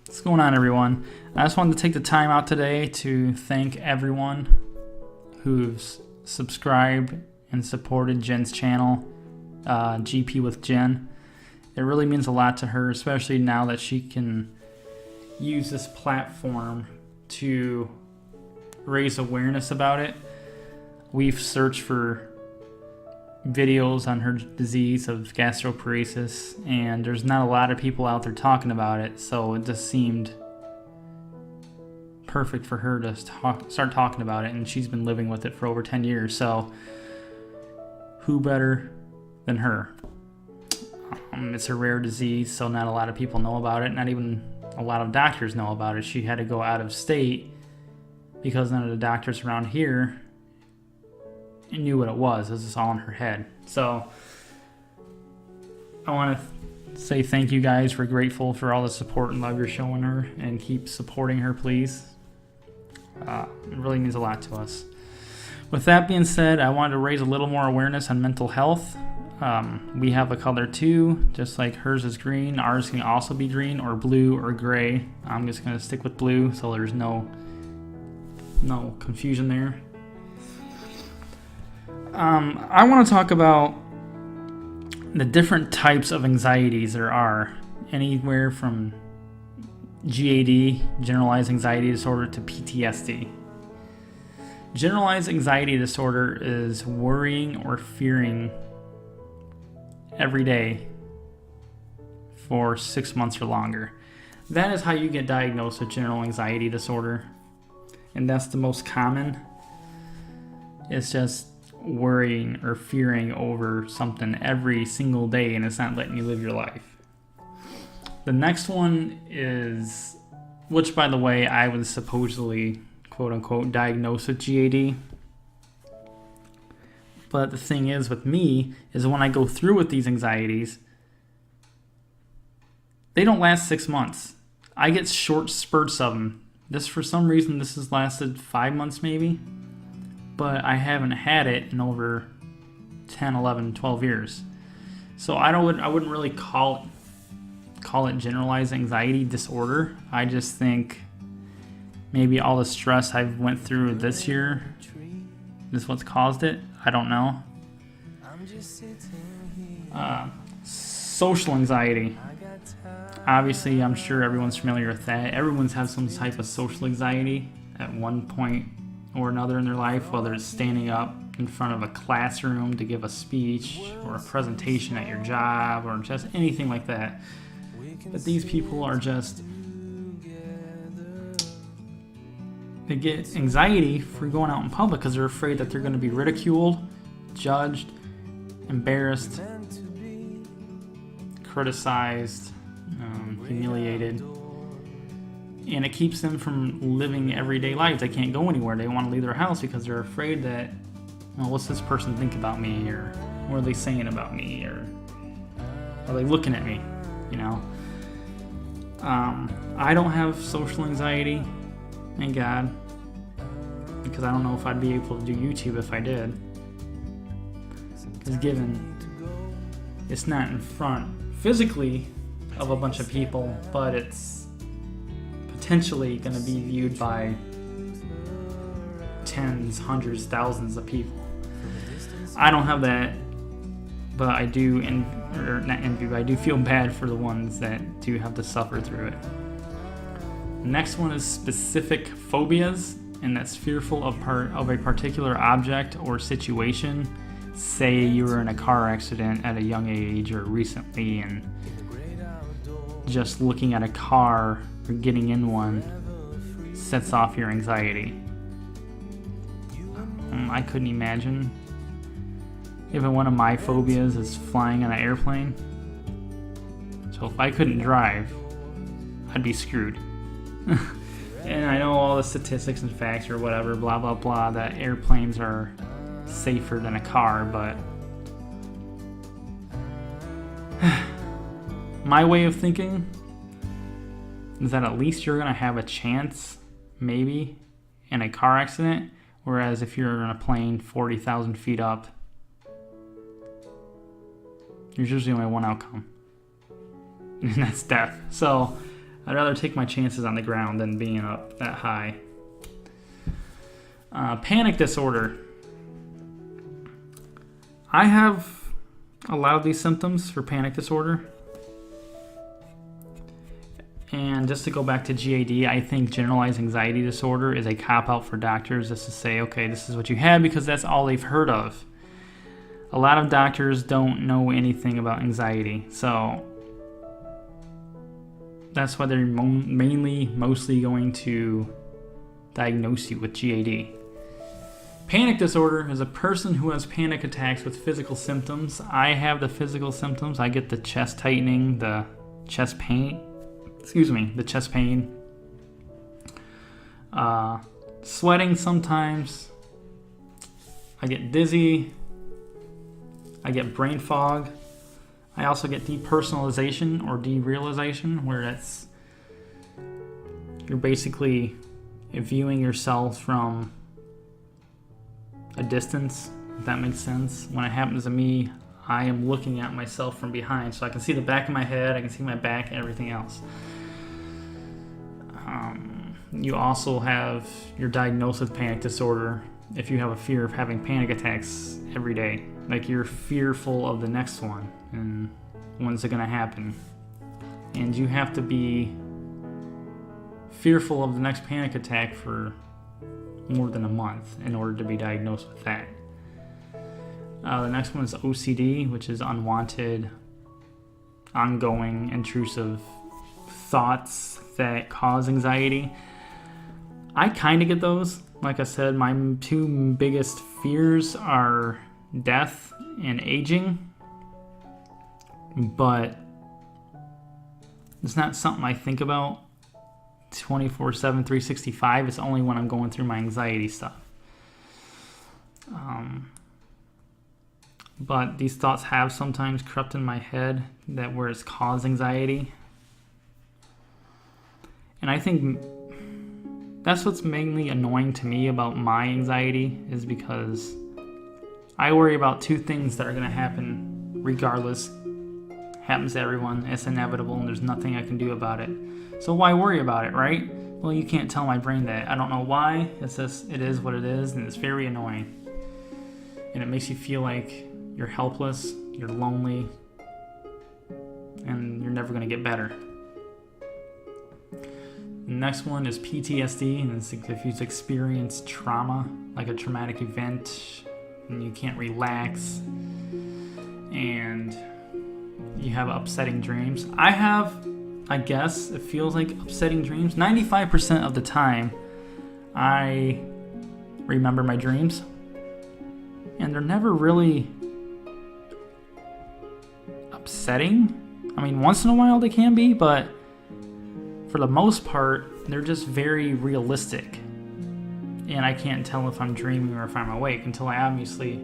What's going on, everyone? I just wanted to take the time out today to thank everyone who's subscribed and supported Jen's channel, GP with Jen. It really means a lot to her, especially now that she can use this platform to raise awareness about it. We've searched for videos on her disease of gastroparesis, and there's not a lot of people out there talking about it, so it just seemed perfect for her to start talking about it, and she's been living with it for over 10 years, so who better than her? It's a rare disease, so not a lot of people know about it. Not even a lot of doctors know about it. She had to go out of state because none of the doctors around here knew what it was. It was just all in her head. So I want to say thank you guys. We're grateful for all the support and love you're showing her, and keep supporting her, please. It really means a lot to us. With that being said, I wanted to raise a little more awareness on mental health. We have a color too, just like hers is green. Ours can also be green or blue or gray. I'm just going to stick with blue so there's no confusion there. I want to talk about the different types of anxieties there are. Anywhere from GAD, generalized anxiety disorder, to PTSD. Generalized anxiety disorder is worrying or fearing every day for 6 months or longer. That is how you get diagnosed with general anxiety disorder, and that's the most common. It's just worrying or fearing over something every single day, and it's not letting you live your life. The next one is, which by the way, I was supposedly quote unquote diagnosed with GAD. But the thing is with me is when I go through with these anxieties, they don't last 6 months. I get short spurts of them. For some reason, this has lasted 5 months maybe. But I haven't had it in over 10, 11, 12 years. So I wouldn't really call it generalized anxiety disorder. I just think maybe all the stress I went through this year is what's caused it. I don't know. Social anxiety. Obviously, I'm sure everyone's familiar with that. Everyone's had some type of social anxiety at one point or another in their life, whether it's standing up in front of a classroom to give a speech or a presentation at your job or just anything like that. But these people are just, they get anxiety for going out in public because they're afraid that they're going to be ridiculed, judged, embarrassed, criticized, humiliated. And it keeps them from living everyday lives. They can't go anywhere. They want to leave their house because they're afraid that, well, what's this person think about me? Or what are they saying about me? Or are they looking at me? You know? I don't have social anxiety, thank God, because I don't know if I'd be able to do YouTube if I did. Because given it's not in front physically of a bunch of people, but it's potentially going to be viewed by tens, hundreds, thousands of people. I don't have that, but I do, not envy, but I do feel bad for the ones that do have to suffer through it. The next one is specific phobias, and that's fearful of a particular object or situation. Say you were in a car accident at a young age or recently, and just looking at a car or getting in one sets off your anxiety. I couldn't imagine. Even one of my phobias is flying on an airplane. So if I couldn't drive, I'd be screwed. And I know all the statistics and facts or whatever, blah, blah, blah, that airplanes are safer than a car, but my way of thinking is that at least you're going to have a chance, maybe, in a car accident, whereas if you're in a plane 40,000 feet up, there's usually only one outcome, and that's death. So I'd rather take my chances on the ground than being up that high. Panic disorder. I have a lot of these symptoms for panic disorder. And just to go back to GAD, I think generalized anxiety disorder is a cop-out for doctors just to say, okay, this is what you have because that's all they've heard of. A lot of doctors don't know anything about anxiety, so that's why they're mostly going to diagnose you with GAD. Panic disorder is a person who has panic attacks with physical symptoms. I have the physical symptoms. I get the chest tightening, the chest pain, sweating sometimes. I get dizzy. I get brain fog. I also get depersonalization or derealization, where you're basically viewing yourself from a distance, if that makes sense. When it happens to me, I am looking at myself from behind, so I can see the back of my head, I can see my back and everything else. You also have your diagnosis with panic disorder if you have a fear of having panic attacks every day. Like you're fearful of the next one and when's it going to happen. And you have to be fearful of the next panic attack for more than a month in order to be diagnosed with that. The next one is OCD, which is unwanted, ongoing, intrusive thoughts that cause anxiety. I kind of get those. Like I said, my two biggest fears are death and aging, but it's not something I think about 24/7, 365. It's only when I'm going through my anxiety stuff. But these thoughts have sometimes crept in my head where it's caused anxiety. And I think that's what's mainly annoying to me about my anxiety, is because I worry about two things that are going to happen regardless. Happens to everyone. It's inevitable and there's nothing I can do about it. So why worry about it, right? Well, you can't tell my brain that. I don't know why. It's just, it is what it is, and it's very annoying. And it makes you feel like you're helpless, you're lonely, and you're never going to get better. The next one is PTSD, and it's if you've experienced trauma, like a traumatic event, and you can't relax, and you have upsetting dreams. I guess it feels like upsetting dreams. 95% of the time, I remember my dreams, and they're never really upsetting. I mean, once in a while they can be, but for the most part, they're just very realistic. And I can't tell if I'm dreaming or if I'm awake until I obviously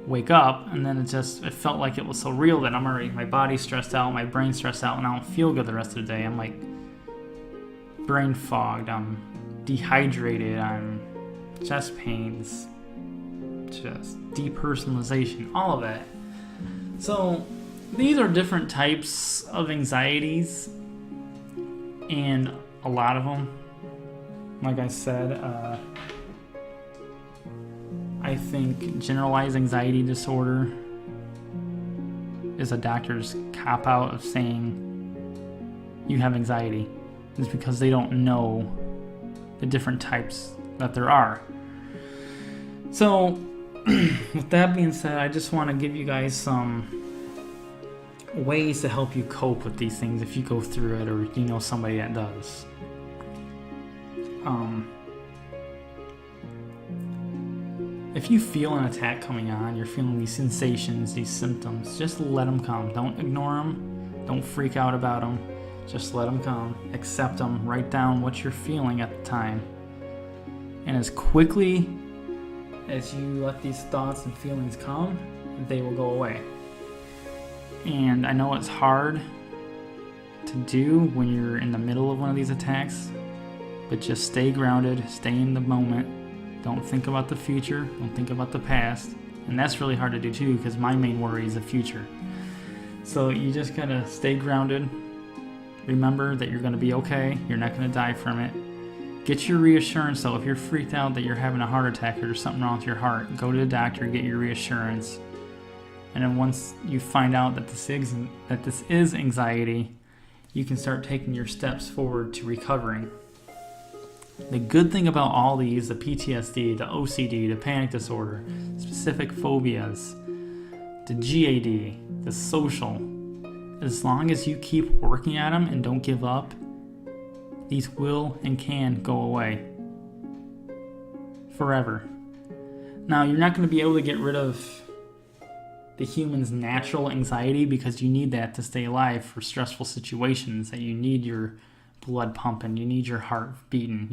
wake up, and then it felt like it was so real that my body's stressed out, my brain's stressed out, and I don't feel good the rest of the day. I'm like brain fogged, I'm dehydrated, I'm chest pains, just depersonalization, all of that. So these are different types of anxieties, and a lot of them, like I said, I think generalized anxiety disorder is a doctor's cop-out of saying you have anxiety. It's because they don't know the different types that there are. So, with that being said, I just want to give you guys some ways to help you cope with these things if you go through it or you know somebody that does. If you feel an attack coming on, you're feeling these sensations, these symptoms, just let them come. Don't ignore them. Don't freak out about them. Just let them come. Accept them. Write down what you're feeling at the time. And as quickly as you let these thoughts and feelings come, they will go away. And I know it's hard to do when you're in the middle of one of these attacks, but just stay grounded, stay in the moment. Don't think about the future. Don't think about the past. And that's really hard to do too, because my main worry is the future. So you just gotta stay grounded, Remember that you're going to be okay. You're not going to die from it. Get your reassurance, though. If you're freaked out that you're having a heart attack or there's something wrong with your heart, go to the doctor, get your reassurance. And then once you find out that this is anxiety, you can start taking your steps forward to recovering. The good thing about all these, the PTSD, the OCD, the panic disorder, specific phobias, the GAD, the social, as long as you keep working at them and don't give up, these will and can go away forever. Now, you're not going to be able to get rid of the human's natural anxiety because you need that to stay alive for stressful situations, that you need your blood pumping, you need your heart beating,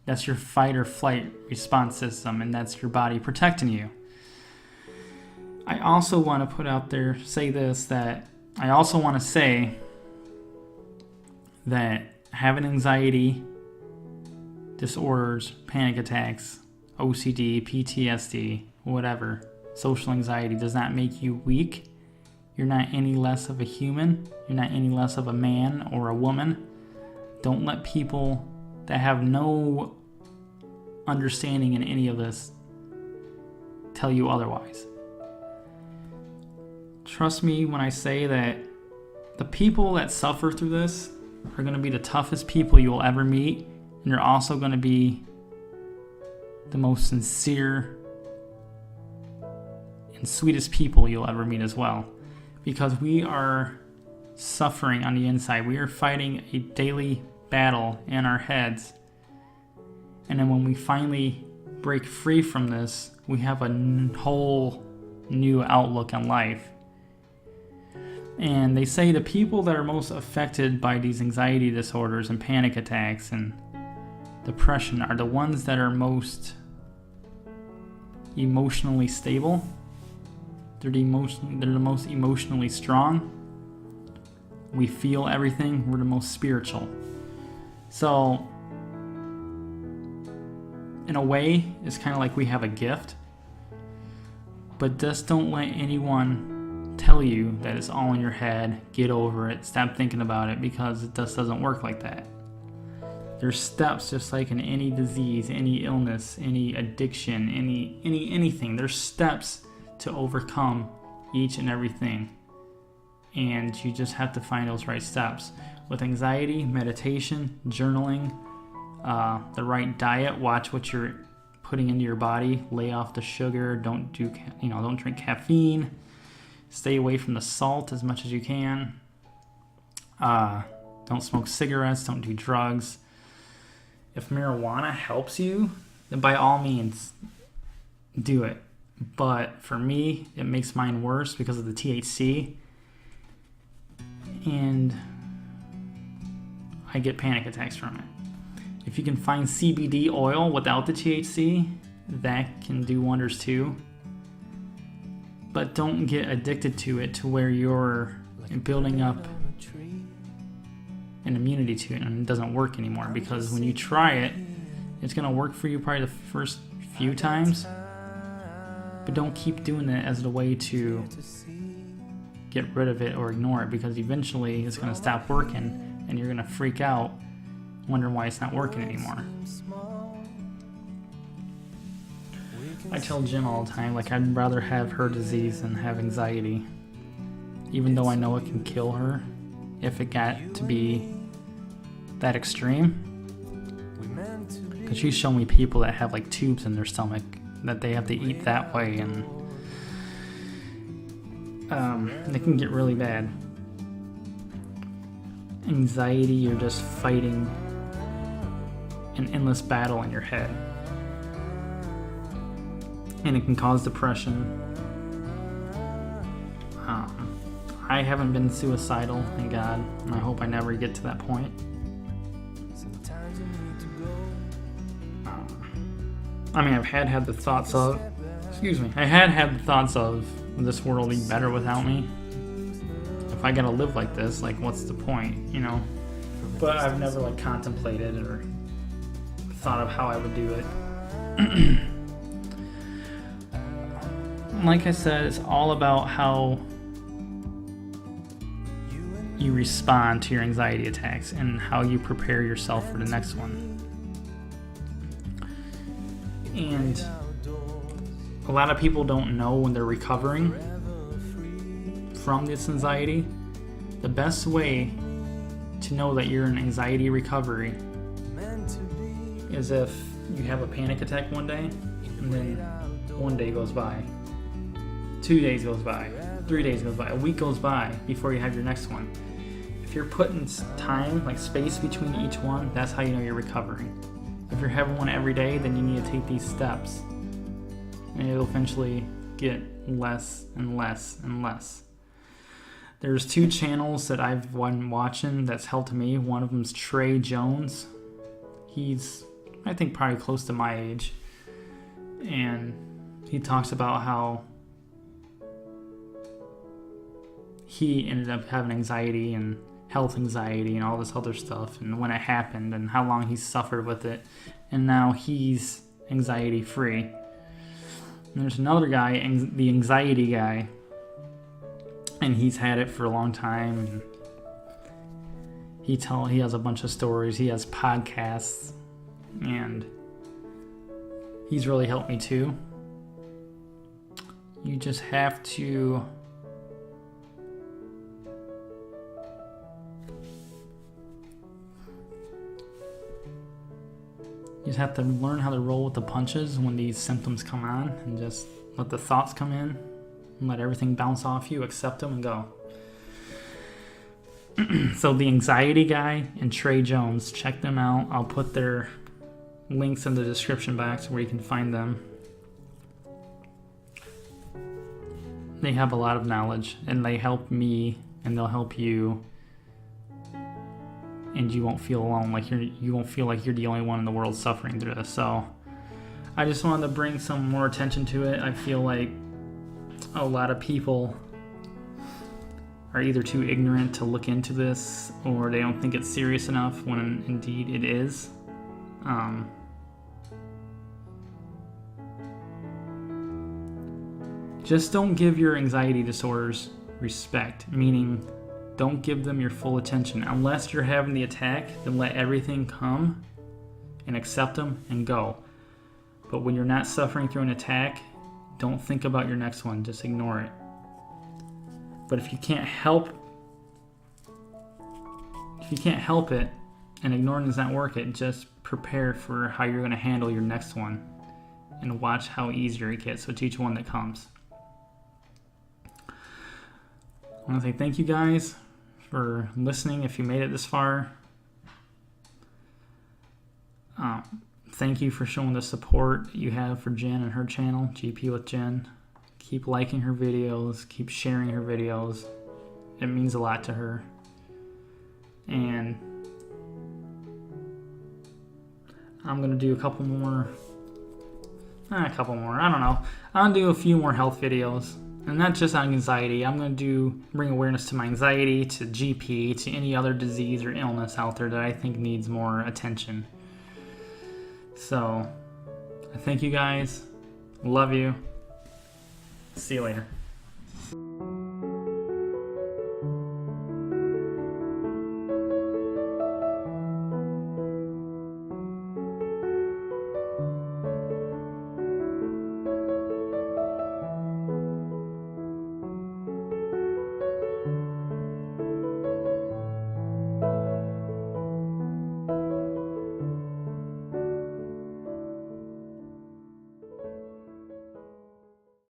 That's your fight or flight response system, and that's your body protecting you. I also want to put out there, I also want to say that having anxiety disorders, panic attacks, OCD, PTSD, whatever, social anxiety does not make you weak. You're not any less of a human. You're not any less of a man or a woman. Don't let people that have no understanding in any of this tell you otherwise. Trust me when I say that the people that suffer through this are going to be the toughest people you will ever meet, and they're also going to be the most sincere and sweetest people you'll ever meet as well, because we are suffering on the inside. We are fighting a daily battle in our heads, and then when we finally break free from this, we have a whole new outlook on life. And they say the people that are most affected by these anxiety disorders and panic attacks and depression are the ones that are most emotionally stable. They're the most emotionally strong. We feel everything. We're the most spiritual. So, in a way, it's kind of like we have a gift. But just don't let anyone tell you that it's all in your head. Get over it. Stop thinking about it, because it just doesn't work like that. There's steps, just like in any disease, any illness, any addiction, anything. There's steps to overcome each and everything. And you just have to find those right steps. With anxiety, meditation, journaling, the right diet, watch what you're putting into your body, lay off the sugar, don't drink caffeine, stay away from the salt as much as you can, don't smoke cigarettes, don't do drugs. If marijuana helps you, then by all means do it. But for me, it makes mine worse because of the THC, and I get panic attacks from it. If you can find CBD oil without the THC, that can do wonders too. But don't get addicted to it to where you're building up an immunity to it and it doesn't work anymore. Because when you try it, it's going to work for you probably the first few times. But don't keep doing it as the way to get rid of it or ignore it, because eventually it's going to stop working and you're going to freak out, wondering why it's not working anymore. I tell Jim all the time, I'd rather have her disease than have anxiety, even though I know it can kill her if it got to be that extreme. Because she's shown me people that have tubes in their stomach that they have to eat that way, and it can get really bad. Anxiety, you're just fighting an endless battle in your head. And it can cause depression. I haven't been suicidal, thank God, and I hope I never get to that point. I've had the thoughts of, I had the thoughts of this world being better without me. If I gotta live like this, what's the point, But I've never contemplated or thought of how I would do it. Like I said, it's all about how you respond to your anxiety attacks and how you prepare yourself for the next one. And a lot of people don't know when they're recovering from this anxiety. The best way to know that you're in anxiety recovery is if you have a panic attack one day, and then one day goes by, 2 days goes by, 3 days goes by, a week goes by before you have your next one. If you're putting time, like space between each one, that's how you know you're recovering. If you're having one every day, then you need to take these steps, and it'll eventually get less and less and less. There's 2 channels that I've been watching that's helped me. One of them's Trey Jones. He's, I think, probably close to my age, and he talks about how he ended up having anxiety and health anxiety and all this other stuff, and when it happened and how long he suffered with it, and now he's anxiety free. And there's another guy, the anxiety guy, and he's had it for a long time, and he has a bunch of stories, he has podcasts, and he's really helped me too. You just have to learn how to roll with the punches when these symptoms come on, and just let the thoughts come in and let everything bounce off you, accept them, and go. So the anxiety guy and Trey Jones, check them out. I'll put their links in the description box where you can find them. They have a lot of knowledge, and they help me, and they'll help you, and you won't feel alone. You won't feel like you're the only one in the world suffering through this. So I just wanted to bring some more attention to it. I feel like a lot of people are either too ignorant to look into this, or they don't think it's serious enough when indeed it is. Just don't give your anxiety disorders respect, meaning don't give them your full attention. Unless you're having the attack, then let everything come and accept them and go. But when you're not suffering through an attack, don't think about your next one. Just ignore it. But if you can't help it and ignoring does not work it, just prepare for how you're going to handle your next one and watch how easier it gets with each one that comes. I want to say thank you guys for listening if you made it this far. Thank you for showing the support you have for Jen and her channel, GP with Jen. Keep liking her videos, keep sharing her videos. It means a lot to her. And I'm going to do a couple more, I don't know. I'm going to do a few more health videos. And not just on anxiety. I'm going to bring awareness to my anxiety, to GP, to any other disease or illness out there that I think needs more attention. So, I thank you guys. Love you. See you later.